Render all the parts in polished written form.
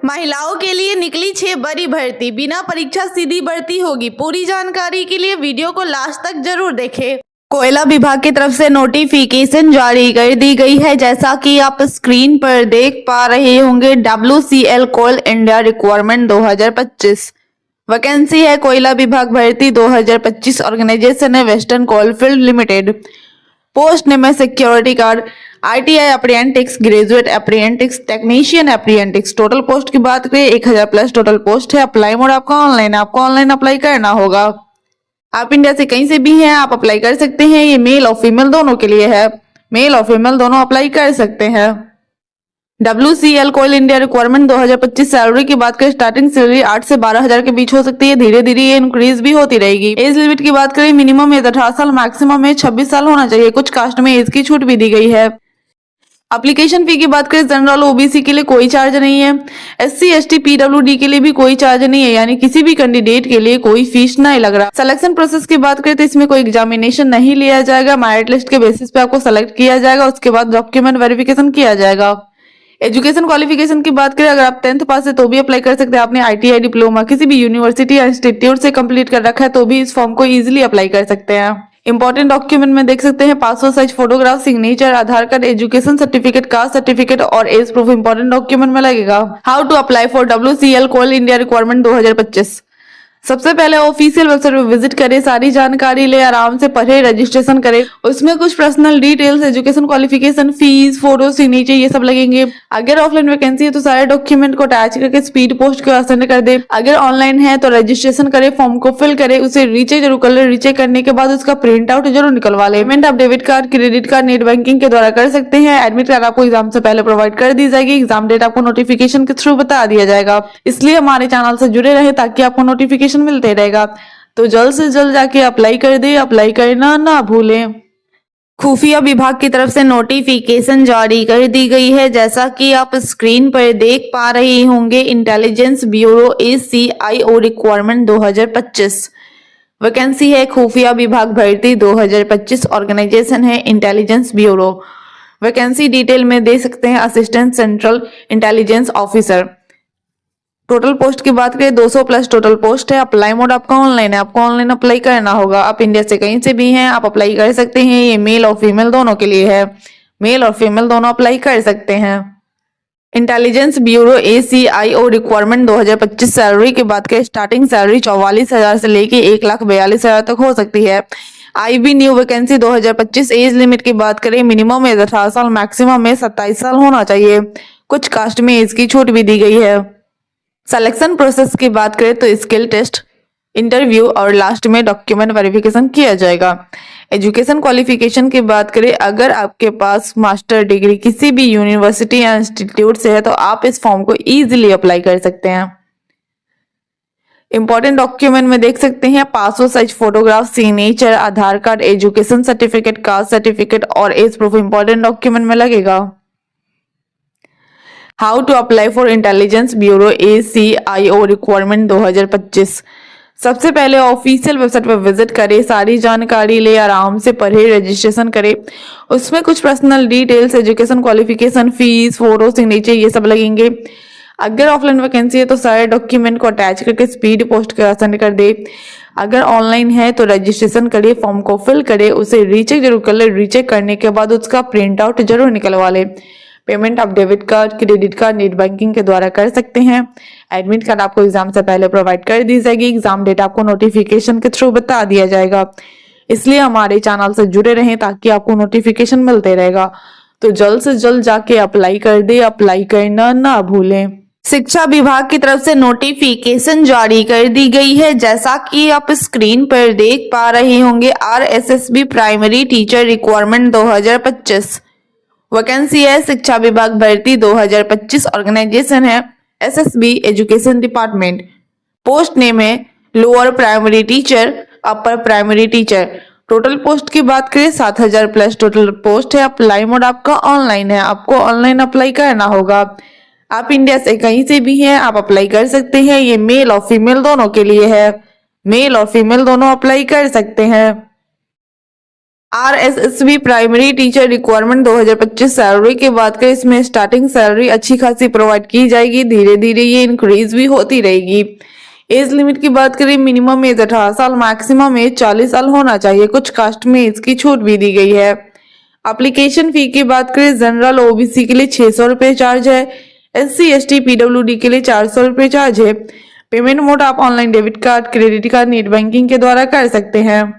महिलाओं के लिए निकली 6 बड़ी भर्ती, बिना परीक्षा सीधी भर्ती होगी। पूरी जानकारी के लिए वीडियो को लास्ट तक जरूर देखें। कोयला विभाग की तरफ से नोटिफिकेशन जारी कर दी गई है। जैसा कि आप स्क्रीन पर देख पा रहे होंगे, WCL coal India requirement 2025 vacancy है। कोयला विभाग भर्ती 2025। ऑर्गेनाइजेशन है western coalfield limited. Post name है security guard, ITI apprentice, graduate apprentice, technician apprentice. Total post की बात करें 1000 प्लस टोटल पोस्ट है। अप्लाई मोड आपका ऑनलाइन है, आपको ऑनलाइन अप्लाई करना होगा। आप इंडिया से कहीं से भी हैं, आप अप्लाई कर सकते हैं। ये मेल और फीमेल दोनों के लिए है, मेल और फीमेल दोनों अप्लाई कर सकते हैं। WCL coal India requirement 2025। Salary की बात करें, स्टार्टिंग सैलरी 8 से 12,000 के बीच हो सकती है। धीरे धीरे ये इंक्रीज भी होती रहेगी। एज लिमिट की बात करें, मिनिमम एज 18 साल, मैक्सिमम में 26 साल होना चाहिए। कुछ कास्ट में एज की छूट भी दी गई है। एप्लीकेशन फी की बात करें, जनरल OBC के लिए कोई चार्ज नहीं है। SC ST PWD के लिए भी कोई चार्ज नहीं है, यानी किसी भी कैंडिडेट के लिए कोई फीस नहीं लग रहा। सिलेक्शन प्रोसेस की बात करें तो इसमें कोई एग्जामिनेशन नहीं लिया जाएगा। मेरिट लिस्ट के बेसिस पे आपको सेलेक्ट किया जाएगा, उसके बाद डॉक्यूमेंट वेरिफिकेशन किया जाएगा। एजुकेशन क्वालिफिकेशन की बात करें, अगर आप 10th पास है तो भी अप्लाई कर सकते हैं। आपने ITI डिप्लोमा किसी भी यूनिवर्सिटी या इंस्टीट्यूट से कंप्लीट कर रखा है तो भी इस फॉर्म को इजीली अप्लाई कर सकते हैं। इंपॉर्टेंट डॉक्यूमेंट में देख सकते हैं passport size photograph, signature, Aadhaar card, education certificate, caste certificate और एज प्रूफ इंपॉर्टेंट डॉक्यूमेंट में लगेगा। How to apply for WCL coal India requirement 2025। सबसे पहले ऑफिशियल वेबसाइट पर विजिट करें, सारी जानकारी ले, आराम से पढ़े, रजिस्ट्रेशन करें। उसमें कुछ personal details, education qualification, fees, photo, signature ये सब लगेंगे। अगर ऑफलाइन वैकेंसी है तो सारे डॉक्यूमेंट को अटैच करके स्पीड पोस्ट को सेंड कर दे। अगर ऑनलाइन है तो रजिस्ट्रेशन करें, फॉर्म को फिल करें, उसे रीचेक जरूर कर ले। रीचेक करने के बाद उसका प्रिंट आउट जरूर निकलवा ले। पेमेंट आप debit card, credit card, net banking के द्वारा कर सकते हैं। एडमिट कार्ड आपको एग्जाम से पहले प्रोवाइड कर दी जाएगी। एग्जाम डेट आपको नोटिफिकेशन के थ्रू बता दिया जाएगा। इसलिए हमारे चैनल से जुड़े रहे ताकि आपको नोटिफिकेशन मिलते रहेगा। तो जल्द से जल्द जाके अप्लाई कर दे, अप्लाई करना ना भूलें। खुफिया विभाग की तरफ से नोटिफिकेशन जारी कर दी गई है। जैसा कि आप स्क्रीन पर देख पा रहे होंगे, intelligence bureau ACIO requirement 2025 vacancy है। खुफिया विभाग भर्ती 2025। ऑर्गेनाइजेशन है इंटेलिजेंस ब्यूरो। वैकेंसी डिटेल में दे सकते हैं assistant central intelligence officer. Total post की बात करें 200 प्लस टोटल पोस्ट है। अप्लाई मोड आपका ऑनलाइन है, आपको ऑनलाइन अप्लाई करना होगा। आप इंडिया से कहीं से भी हैं, आप अप्लाई कर सकते हैं। ये मेल और फीमेल दोनों के लिए है, मेल और फीमेल दोनों अप्लाई कर सकते हैं। Intelligence bureau ACIO requirement 2025। Salary की बात करें, स्टार्टिंग सैलरी 44,000 से लेके 1,42,000 तक हो सकती है। IB new vacancy 2025। Age limit की बात करें, मिनिमम एज 18 साल, मैक्सिमम में 27 साल होना चाहिए। कुछ कास्ट में एज की छूट भी दी गई है। सिलेक्शन प्रोसेस की बात करें तो स्किल टेस्ट, इंटरव्यू और लास्ट में डॉक्यूमेंट वेरिफिकेशन किया जाएगा। एजुकेशन क्वालिफिकेशन की बात करें, अगर आपके पास मास्टर डिग्री किसी भी यूनिवर्सिटी या इंस्टीट्यूट से है तो आप इस फॉर्म को इजीली अप्लाई कर सकते हैं। इंपॉर्टेंट डॉक्यूमेंट में देख सकते हैं passport size photograph, signature, Aadhaar card, education certificate, caste certificate और एज प्रूफ इंपॉर्टेंट डॉक्यूमेंट में लगेगा। How to apply for intelligence bureau ACIO requirement 2025। सबसे पहले ऑफिशियल वेबसाइट पर विजिट करें, सारी जानकारी ले, आराम से पढ़े, रजिस्ट्रेशन करें। उसमें कुछ personal details, education qualification, fees, photo, signature ये सब लगेंगे। अगर ऑफलाइन वैकेंसी है तो सारे डॉक्यूमेंट को अटैच करके स्पीड पोस्ट कर सेंड कर दे। अगर ऑनलाइन है तो रजिस्ट्रेशन करिए, फॉर्म को फिल करें, उसे रीचेक जरूर कर ले। रीचेक करने के बाद उसका प्रिंट आउट जरूर निकलवा ले। पेमेंट आप debit card, credit card, net banking के द्वारा कर सकते हैं। एडमिट कार्ड आपको एग्जाम से पहले प्रोवाइड कर दी जाएगी। एग्जाम डेट आपको नोटिफिकेशन के थ्रू बता दिया जाएगा। इसलिए हमारे चैनल से जुड़े रहें ताकि आपको नोटिफिकेशन मिलते रहेगा। तो जल्द से जल्द जाके अप्लाई कर दे, अप्लाई करना ना भूलें। शिक्षा विभाग की तरफ से नोटिफिकेशन जारी कर दी गई है। जैसा कि आप स्क्रीन पर देख पा रहे होंगे, RSSB primary teacher requirement 2025 vacancy है। शिक्षा विभाग भर्ती 2025। ऑर्गेनाइजेशन है SSB education department. Post name है lower primary teacher, upper primary teacher. Total post की बात करें 7,000 प्लस टोटल पोस्ट है। अप्लाई मोड आपका ऑनलाइन है, आपको ऑनलाइन अप्लाई करना होगा। आप इंडिया से कहीं से भी हैं, आप अप्लाई कर सकते हैं। ये मेल और फीमेल दोनों के लिए है, मेल और फीमेल दोनों अप्लाई कर सकते हैं। RSSB primary teacher requirement 2025 salary की बात करें, इसमें स्टार्टिंग सैलरी अच्छी खासी प्रोवाइड की जाएगी, धीरे धीरे ये इंक्रीज भी होती रहेगी। एज लिमिट की बात करें, मिनिमम एज 18 साल, मैक्सिमम एज 40 साल होना चाहिए। कुछ कास्ट में इसकी छूट भी दी गई है। एप्लीकेशन फी की बात करें, जनरल ओबीसी के लिए 600 रुपये चार्ज है, SC ST PWD के लिए 400 रुपये चार्ज है। पेमेंट मोड आप online debit card, credit card, net banking के द्वारा कर सकते हैं।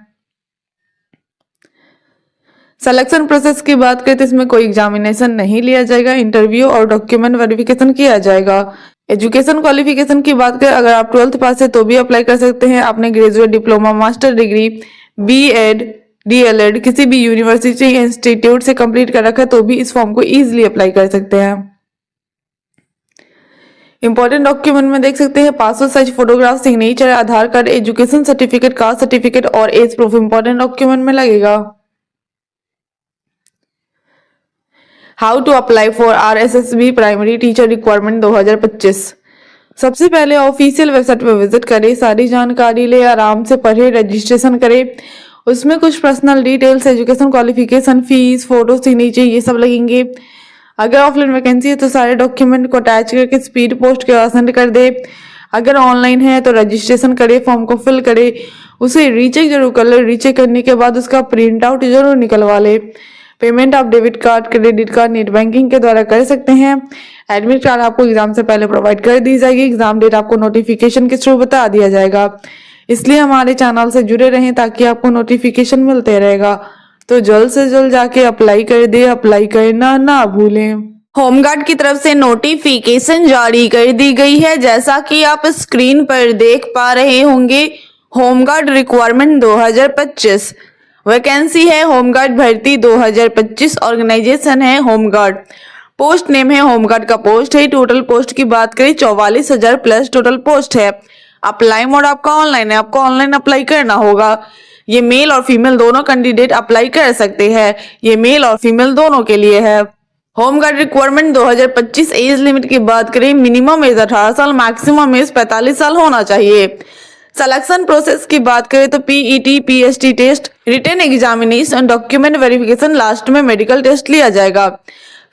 सिलेक्शन प्रोसेस की बात करें तो इसमें कोई एग्जामिनेशन नहीं लिया जाएगा, इंटरव्यू और डॉक्यूमेंट वेरिफिकेशन किया जाएगा। एजुकेशन क्वालिफिकेशन की बात करें, अगर आप 12th पास है तो भी अप्लाई कर सकते हैं। आपने graduate, diploma, master degree, BEd, DLEd किसी भी यूनिवर्सिटी इंस्टीट्यूट से कंप्लीट कर रखा है तो भी इस फॉर्म को इजीली अप्लाई कर सकते हैं। इंपॉर्टेंट डॉक्यूमेंट में देख सकते हैं passport size photograph, signature, Aadhaar card, education certificate, caste certificate और एज प्रूफ इंपॉर्टेंट डॉक्यूमेंट में लगेगा। How to apply for RSSB primary teacher requirement 2025। सबसे पहले ऑफिशियल वेबसाइट पर विजिट करें, सारी जानकारी ले, आराम से पढ़े, रजिस्ट्रेशन करें। उसमें कुछ personal details, education qualification, fees, photo, signature ये सब लगेंगे। अगर ऑफलाइन वैकेंसी है तो सारे डॉक्यूमेंट को अटैच करके स्पीड पोस्ट के सेंड कर दे। अगर ऑनलाइन है तो रजिस्ट्रेशन करे, फॉर्म को फिल करे, उसे रीचेक जरूर कर ले। रीचेक करने के बाद उसका प्रिंट आउट जरूर निकलवा ले। पेमेंट आप debit card, credit card, net banking के द्वारा कर सकते हैं। एडमिट कार्ड आपको एग्जाम से पहले प्रोवाइड कर दी जाएगी। एग्जाम डेट आपको नोटिफिकेशन के थ्रू बता दिया जाएगा। इसलिए हमारे चैनल से जुड़े रहें ताकि आपको नोटिफिकेशन मिलते रहेगा। तो जल्द से जल्द जाके अप्लाई कर दे, अप्लाई करना ना भूलें। होमगार्ड की तरफ से नोटिफिकेशन जारी कर दी गई है, जैसा कि आप स्क्रीन पर देख पा रहे होंगे। होमगार्ड रिक्वायरमेंट 2025 वैकेंसी है, होमगार्ड भर्ती 2025, ऑर्गेनाइजेशन है होमगार्ड, पोस्ट नेम है होमगार्ड का पोस्ट है। टोटल पोस्ट की बात करें 44,000 प्लस टोटल पोस्ट है। अप्लाई मोड आपका ऑनलाइन है, आपको ऑनलाइन अप्लाई करना होगा। ये मेल और फीमेल दोनों कैंडिडेट अप्लाई कर सकते हैं, ये मेल और फीमेल दोनों के लिए है। होमगार्ड रिक्वायरमेंट 2025 एज लिमिट की बात करें, मिनिमम एज 18 साल, मैक्सिमम एज 45 साल होना चाहिए। सिलेक्शन प्रोसेस की बात करें तो PET, PST test, written examination, document verification, last में मेडिकल टेस्ट लिया जाएगा।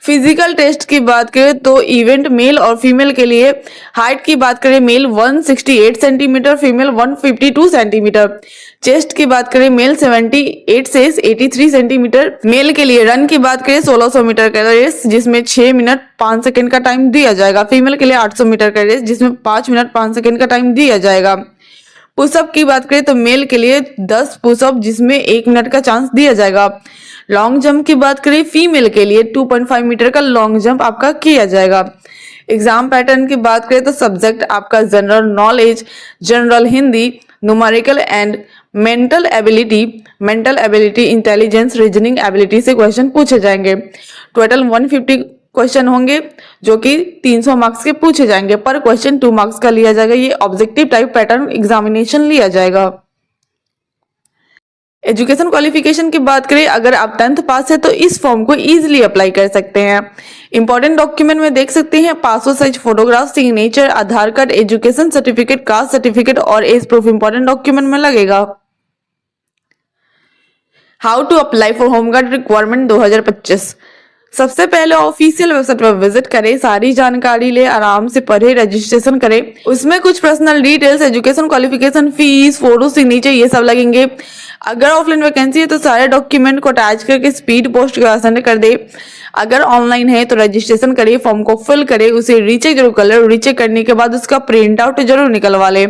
फिजिकल टेस्ट की बात करें तो इवेंट मेल और फीमेल के लिए हाइट की बात करें, male 168 centimetre, female 152 centimetre. Chest की बात करें, मेल 78 से 83 सेंटीमीटर। मेल के लिए रन की बात करें 1600 मीटर का रेस जिसमें 6 मिनट 5 सेकंड का टाइम दिया जाएगा। फीमेल के लिए 800 मीटर का रेस जिसमें 5 मिनट 5 सेकंड का टाइम दिया जाएगा। पुशअप की बात करें तो मेल के लिए 10 पुशअप जिसमें 1 मिनट का चांस दिया जाएगा। लॉन्ग जंप की बात करें, फीमेल के लिए 2.5 मीटर का लॉन्ग जंप आपका किया जाएगा। एग्जाम पैटर्न की बात करें तो सब्जेक्ट आपका general knowledge, general Hindi, numerical and mental ability, intelligence, reasoning ability से क्वेश्चन पूछे जाएंगे। टोटल 150 क्वेश्चन होंगे जो कि 300 मार्क्स के पूछे जाएंगे। पर क्वेश्चन 2 मार्क्स का लिया जाएगा। ये ऑब्जेक्टिव टाइप पैटर्न एग्जामिनेशन लिया जाएगा। एजुकेशन क्वालिफिकेशन की बात करें, अगर आप 10th पास है तो इस फॉर्म को इजीली अप्लाई कर सकते हैं। इंपॉर्टेंट डॉक्यूमेंट में देख सकते हैं passport size photograph, signature, Aadhaar card, education certificate, caste certificate और एज प्रूफ इंपॉर्टेंट डॉक्यूमेंट में लगेगा। How to apply for home guard requirement 2025। सबसे पहले ऑफिशियल वेबसाइट पर विजिट करें, सारी जानकारी ले, आराम से पढ़े, रजिस्ट्रेशन करें। उसमें कुछ personal details, education qualification, fees, photo, signature ये सब लगेंगे। अगर ऑफलाइन वैकेंसी है तो सारे डॉक्यूमेंट को अटैच करके स्पीड पोस्ट के सेंड कर दे। अगर ऑनलाइन है तो रजिस्ट्रेशन करिए, फॉर्म को फिल करे, उसे रीचेक जरूर कर ले। रीचेक करने के बाद उसका प्रिंट आउट जरूर निकलवा ले।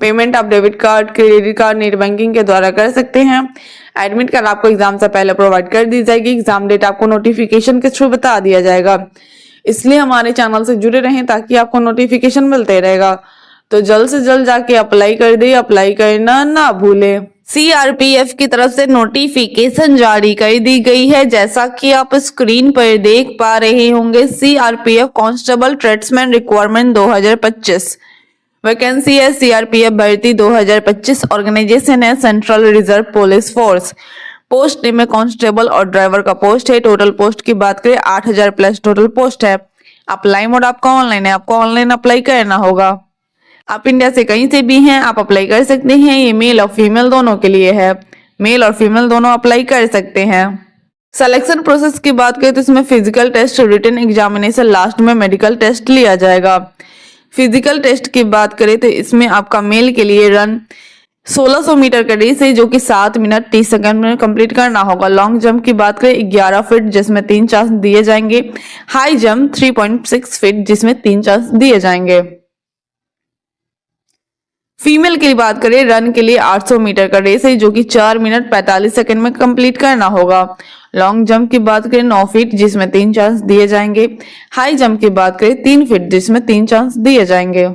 पेमेंट आप debit card, credit card, net banking के द्वारा कर सकते हैं। एडमिट कार्ड आपको एग्जाम से पहले प्रोवाइड कर दी जाएगी। एग्जाम डेट आपको नोटिफिकेशन के थ्रू बता दिया जाएगा। इसलिए हमारे चैनल से जुड़े रहें ताकि आपको नोटिफिकेशन मिलते रहेगा। तो जल्द से जल्द जाके अप्लाई कर दे, अप्लाई करना ना भूले। CRPF की तरफ से नोटिफिकेशन जारी कर दी गई है, जैसा कि आप स्क्रीन पर देख पा रहे होंगे। CRPF constable tradesman requirement 2025 vacancy है। CRPF भर्ती 2025, ऑर्गेनाइजेशन है central reserve police force, post name है कांस्टेबल और ड्राइवर का पोस्ट है। टोटल पोस्ट की बात करें 8000 प्लस टोटल पोस्ट है। अप्लाई मोड आपका ऑनलाइन है, आपको ऑनलाइन अप्लाई करना होगा। आप इंडिया से कहीं से भी हैं, आप अप्लाई कर सकते हैं। ये मेल और फीमेल दोनों के लिए है। मेल और फीमेल दोनों अप्लाई कर सकते हैं। सिलेक्शन प्रोसेस की बात करें तो इसमें physical test, written examination, last में मेडिकल टेस्ट लिया जाएगा। फिजिकल टेस्ट की बात करें तो इसमें आपका मेल के लिए रन 1600 मीटर का रेस है जो कि 7 मिनट 30 सेकंड में कंप्लीट करना होगा। लॉन्ग जंप की बात करें 11 फीट जिसमें 3 चांस दिए जाएंगे। हाई जंप 3.6 फीट जिसमें 3 चांस दिए जाएंगे। फीमेल की बात करें रन के लिए 800 मीटर का रेस है जो कि 4 मिनट 45 सेकंड में कंप्लीट करना होगा। लॉन्ग जंप की बात करें 9 फीट जिसमें 3 चांस दिए जाएंगे। हाई जंप की बात करें 3 फीट जिसमें 3 चांस दिए जाएंगे।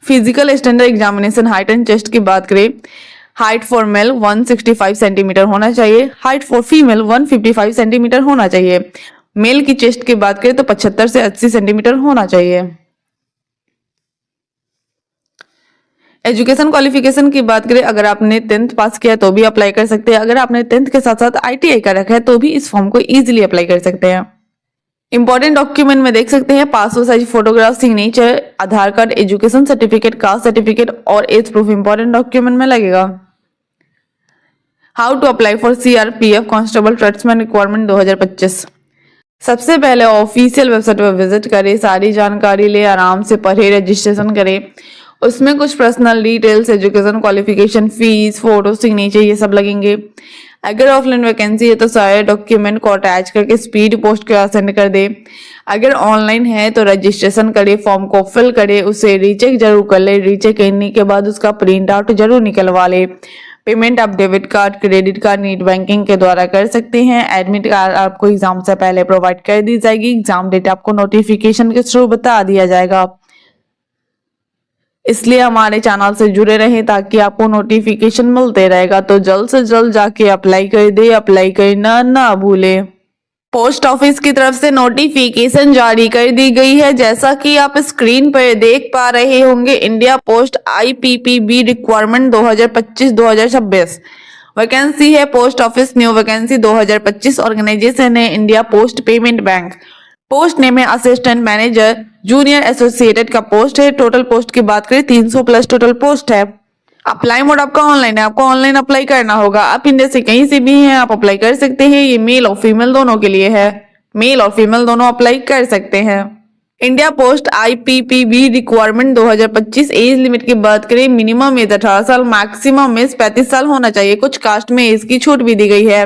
Physical standard examination height and chest की बात करें, हाइट फॉर मेल 165 सेंटीमीटर होना चाहिए, हाइट फॉर फीमेल 155 सेंटीमीटर होना चाहिए। मेल की चेस्ट की बात करें तो 75 से 80 सेंटीमीटर होना चाहिए। एजुकेशन क्वालिफिकेशन की बात करें, अगर आपने 10th पास किया तो भी अप्लाई कर सकते हैं। अगर आपने 10th के साथ साथ ITI कर रखा है तो भी इस फॉर्म को इजीली अप्लाई कर सकते हैं। इंपॉर्टेंट डॉक्यूमेंट में देख सकते हैं passport size photograph, signature, Aadhaar card, education certificate, caste certificate और एज प्रूफ इंपॉर्टेंट डॉक्यूमेंट में लगेगा। How to apply for CRPF constable tradesman requirement 2025। सबसे पहले ऑफिशियल वेबसाइट पर विजिट करें, सारी जानकारी ले, आराम से पढ़े, रजिस्ट्रेशन करें। उसमें कुछ personal details, education qualification, fees, photo, signature ये सब लगेंगे। अगर ऑफलाइन वैकेंसी है तो सारे डॉक्यूमेंट को अटैच करके स्पीड पोस्ट के साथ सेंड कर दे। अगर ऑनलाइन है तो रजिस्ट्रेशन करे, फॉर्म को फिल करे, उसे रीचेक जरूर कर ले। रीचेक करने के बाद उसका प्रिंट आउट जरूर निकलवा ले। पेमेंट आप debit card, credit card, net banking के द्वारा कर सकते हैं। एडमिट कार्ड आपको एग्जाम से पहले प्रोवाइड कर दी जाएगी। एग्जाम डेट आपको नोटिफिकेशन के थ्रू बता दिया जाएगा। इसलिए हमारे चैनल से जुड़े रहें ताकि आपको नोटिफिकेशन मिलते रहेगा। तो जल्द से जल्द जाके अप्लाई कर दे, अप्लाई करना ना भूले। पोस्ट ऑफिस की तरफ से नोटिफिकेशन जारी कर दी गई है, जैसा कि आप स्क्रीन पर देख पा रहे होंगे। India post IPPB requirement 2025-2026 vacancy है। Post office new vacancy 2025। Organisation है India post payment bank. Post name है असिस्टेंट मैनेजर जूनियर एसोसिएटेड का पोस्ट है। टोटल पोस्ट की बात करें 300 प्लस टोटल पोस्ट है। अप्लाई मोड आपका ऑनलाइन है, आपको ऑनलाइन अप्लाई करना होगा। आप इंडिया से कहीं से भी हैं आप अप्लाई कर सकते हैं। ये मेल और फीमेल दोनों के लिए है, मेल और फीमेल दोनों अप्लाई कर सकते हैं। India post IPPB requirement 2025। Age limit की बात करें, मिनिमम एज 18 साल, मैक्सिमम एज 35 साल होना चाहिए। कुछ कास्ट में एज की छूट भी दी गई है।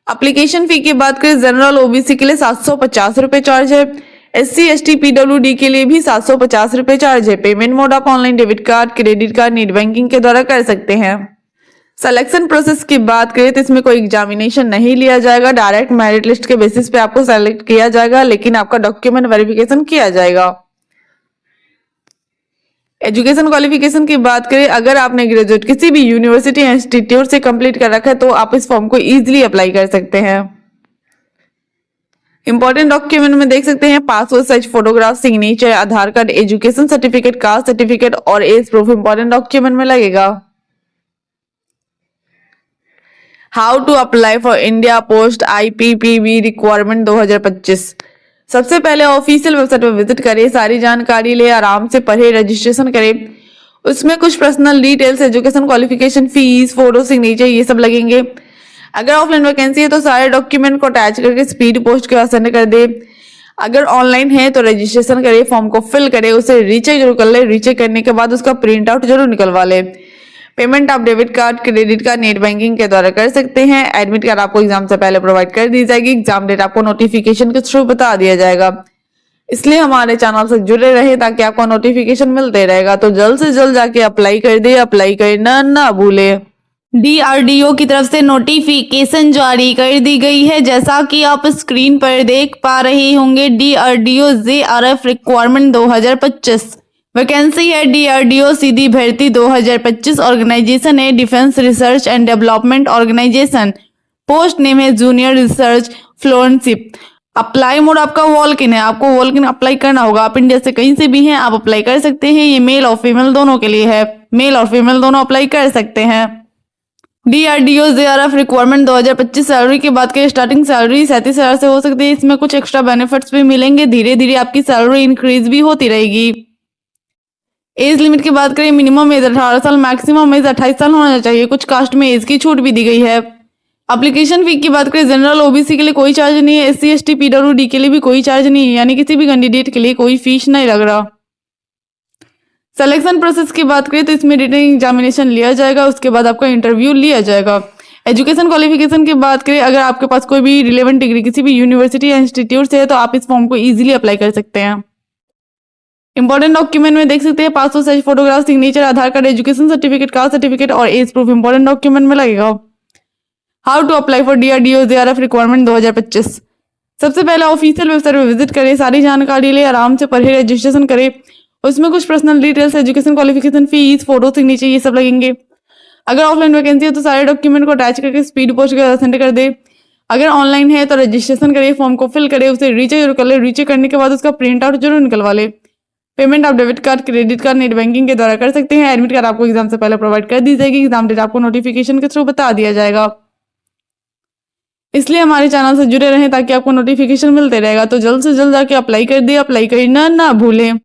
एप्लीकेशन फी की बात करें, जनरल OBC के लिए 750 रुपए चार्ज है। SC ST PWD के लिए भी 750 रुपए चार्ज है। पेमेंट मोड आप online debit card, credit card, net banking के द्वारा कर सकते हैं। सिलेक्शन प्रोसेस की बात करें तो इसमें कोई एग्जामिनेशन नहीं लिया जाएगा। डायरेक्ट मेरिट लिस्ट के बेसिस पे आपको सेलेक्ट किया जाएगा, लेकिन आपका डॉक्यूमेंट वेरिफिकेशन किया जाएगा। एजुकेशन क्वालिफिकेशन की बात करें, अगर आपने ग्रेजुएट किसी भी यूनिवर्सिटी या इंस्टीट्यूट से कंप्लीट कर रखा है तो आप इस फॉर्म को इजीली अप्लाई कर सकते हैं। इंपॉर्टेंट डॉक्यूमेंट में देख सकते हैं passport size photograph, signature, Aadhaar card, education certificate, caste certificate और एज प्रूफ इंपॉर्टेंट डॉक्यूमेंट में लगेगा। How to apply for India post IPPB requirement 2025। सबसे पहले ऑफिशियल वेबसाइट पर विजिट करें, सारी जानकारी ले, आराम से पढ़े, रजिस्ट्रेशन करें। उसमें कुछ personal details, education qualification, fees, photo, signature ये सब लगेंगे। अगर ऑफलाइन वैकेंसी है तो सारे डॉक्यूमेंट को अटैच करके स्पीड पोस्ट के साथ सेंड कर दे। अगर ऑनलाइन है तो रजिस्ट्रेशन करे, फॉर्म को फिल करे, उसे रीचेक जरूर कर ले। रीचेक करने के बाद उसका प्रिंट आउट जरूर निकलवा ले। पेमेंट आप debit card, credit card, net banking के द्वारा कर सकते हैं। एडमिट कार्ड आपको एग्जाम से पहले प्रोवाइड कर दी जाएगी। एग्जाम डेट आपको नोटिफिकेशन के थ्रू बता दिया जाएगा। इसलिए हमारे चैनल से जुड़े रहे ताकि आपको नोटिफिकेशन मिलते रहेगा। तो जल्द से जल्द जाके अप्लाई कर दे, अप्लाई करना ना भूले। DRDO की तरफ से नोटिफिकेशन जारी कर दी गई है, जैसा कि आप स्क्रीन पर देख पा रहे होंगे। DRDO JRF रिक्वायरमेंट 2025 वैकेंसी है। DRDO सीधी भर्ती 2025। ऑर्गेनाइजेशन है defence research and development organisation. Post name है junior research fellowship. Apply mode आपका वॉक इन है, आपको वॉक इन अप्लाई करना होगा। आप इंडिया से कहीं से भी हैं आप अप्लाई कर सकते हैं। ये मेल और फीमेल दोनों के लिए है, मेल और फीमेल दोनों अप्लाई कर सकते हैं। DRDO JRF requirement 2025। सैलरी की बात करें, स्टार्टिंग सैलरी 37,000 से हो सकती है। इसमें कुछ एक्स्ट्रा बेनिफिट्स भी मिलेंगे, धीरे धीरे आपकी सैलरी इंक्रीज भी होती रहेगी। एज लिमिट की बात करें, मिनिमम एज 18 साल, मैक्सिमम एज 28 साल होना चाहिए। कुछ कास्ट में एज की छूट भी दी गई है। एप्लीकेशन फी की बात करें, जनरल ओबीसी के लिए कोई चार्ज नहीं है, एससी एसटी पीडब्ल्यूडी के लिए भी कोई चार्ज नहीं है, यानी किसी भी कैंडिडेट के लिए कोई फीस नहीं लग रहा। सिलेक्शन प्रोसेस की बात करें तो इसमें रिटन एग्जामिनेशन लिया जाएगा, उसके बाद आपका इंटरव्यू लिया जाएगा। एजुकेशन क्वालिफिकेशन की बात करें, अगर आपके पास कोई भी रिलेवेंट डिग्री किसी भी यूनिवर्सिटी या इंस्टीट्यूट से है तो आप इस फॉर्म को इजीली अप्लाई कर सकते हैं। इंपॉर्टेंट डॉक्यूमेंट में देख सकते हैं passport size photograph, signature, Aadhaar card, education certificate, caste certificate और एज प्रूफ इंपॉर्टेंट डॉक्यूमेंट में लगेगा। How to apply for DRDO JRF requirement 2025। सबसे पहले ऑफिशियल वेबसाइट पर विजिट करें, सारी जानकारी ले, आराम से पढ़े, रजिस्ट्रेशन करें। उसमें कुछ personal details, education qualification, fees, photo, signature ये सब लगेंगे। अगर ऑफलाइन वैकेंसी है तो सारे डॉक्यूमेंट को अटैच करके स्पीड पोस्ट कर सेंड कर दे। अगर ऑनलाइन है तो रजिस्ट्रेशन करें, फॉर्म को फिल करें, उसे रीचेक जरूर कर ले। रीचेक करने के बाद उसका प्रिंट आउट जरूर निकलवा ले। पेमेंट आप debit card, credit card, net banking के द्वारा कर सकते हैं। एडमिट कार्ड आपको एग्जाम से पहले प्रोवाइड कर दी जाएगी। एग्जाम डेट आपको नोटिफिकेशन के थ्रू बता दिया जाएगा। इसलिए हमारे चैनल से जुड़े रहें ताकि आपको नोटिफिकेशन मिलते रहेगा। तो जल्द से जल्द जाके अप्लाई कर दे, अप्लाई करना ना भूलें।